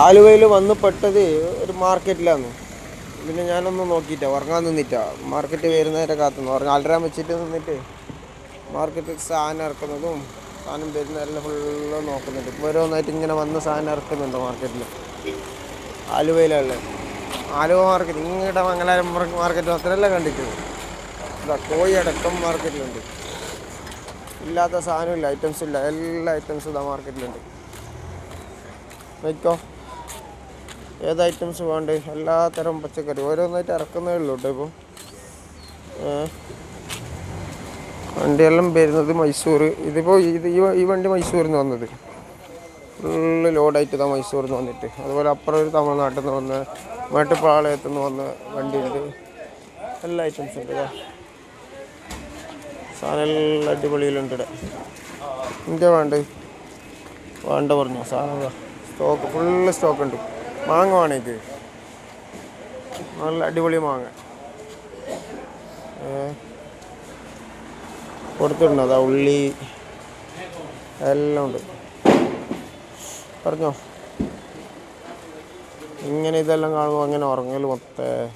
ആലുവയിൽ വന്ന് പെട്ടത് ഒരു മാർക്കറ്റിലാണ്. പിന്നെ ഞാനൊന്നും നോക്കിയിട്ടാ, ഉറങ്ങാൻ നിന്നിട്ടാ. മാർക്കറ്റ് വരുന്നവരെ കാത്തുനിന്നു. അലാറം വെച്ചിട്ട് നിന്നിട്ട് മാർക്കറ്റിൽ സാധനം ഇറക്കുന്നതും സാധനം വരുന്നവരെല്ലാം ഫുള്ള് നോക്കുന്നുണ്ട്. ഇപ്പോൾ ഓരോന്നായിട്ട് ഇങ്ങനെ വന്ന് സാധനം ഇറക്കുന്നുണ്ട് മാർക്കറ്റിൽ. ആലുവയിലുള്ള ആലുവ മാർക്കറ്റ്, ഇങ്ങോട്ട് മംഗലാപുരം മാർക്കറ്റ് മാത്രമല്ല കണ്ടിട്ടുള്ളത്. ഇതാ കോഴി അടക്കം മാർക്കറ്റിലുണ്ട്. ഇല്ലാത്ത സാധനമില്ല, ഐറ്റംസ് ഇല്ല, എല്ലാ ഐറ്റംസും ഇതാ മാർക്കറ്റിലുണ്ട്. നോക്കിക്കോ, ഏത് ഐറ്റംസ് വേണ്ടേ, എല്ലാ തരം പച്ചക്കറി ഓരോന്നായിട്ട് ഇറക്കുന്നേ ഉള്ളൂ കേട്ടോ. ഇപ്പോൾ വണ്ടിയെല്ലാം വരുന്നത് മൈസൂർ. ഇതിപ്പോൾ ഈ വണ്ടി മൈസൂരിൽ നിന്ന് വന്നത്, ഫുള്ള് ലോഡായിട്ട് ഇതാ മൈസൂരിൽ നിന്ന് വന്നിട്ട്. അതുപോലെ അപ്പുറം ഒരു തമിഴ്നാട്ടിൽ നിന്ന് വന്ന് മേട്ടുപ്പാളയത്തു നിന്ന് വന്ന വണ്ടിയുണ്ട്. എല്ലാ ഐറ്റംസും ഉണ്ട്. സാധനം എല്ലാം അടിപൊളിയിലുണ്ട് ഇവിടെ. ഇന്ത്യ വേണ്ട പറഞ്ഞു സാധനം സ്റ്റോക്ക് ഫുള്ള് സ്റ്റോക്ക് ഉണ്ട്. മാങ്ങ വേണേക്ക് നല്ല അടിപൊളി മാങ്ങ കൊടുത്തിട്ടുണ്ട്. അതാ ഉള്ളി എല്ലാം ഉണ്ട്. പറഞ്ഞോ, ഇങ്ങനെ ഇതെല്ലാം കാണുമ്പോൾ അങ്ങനെ ഉറങ്ങൽ മൊത്തം.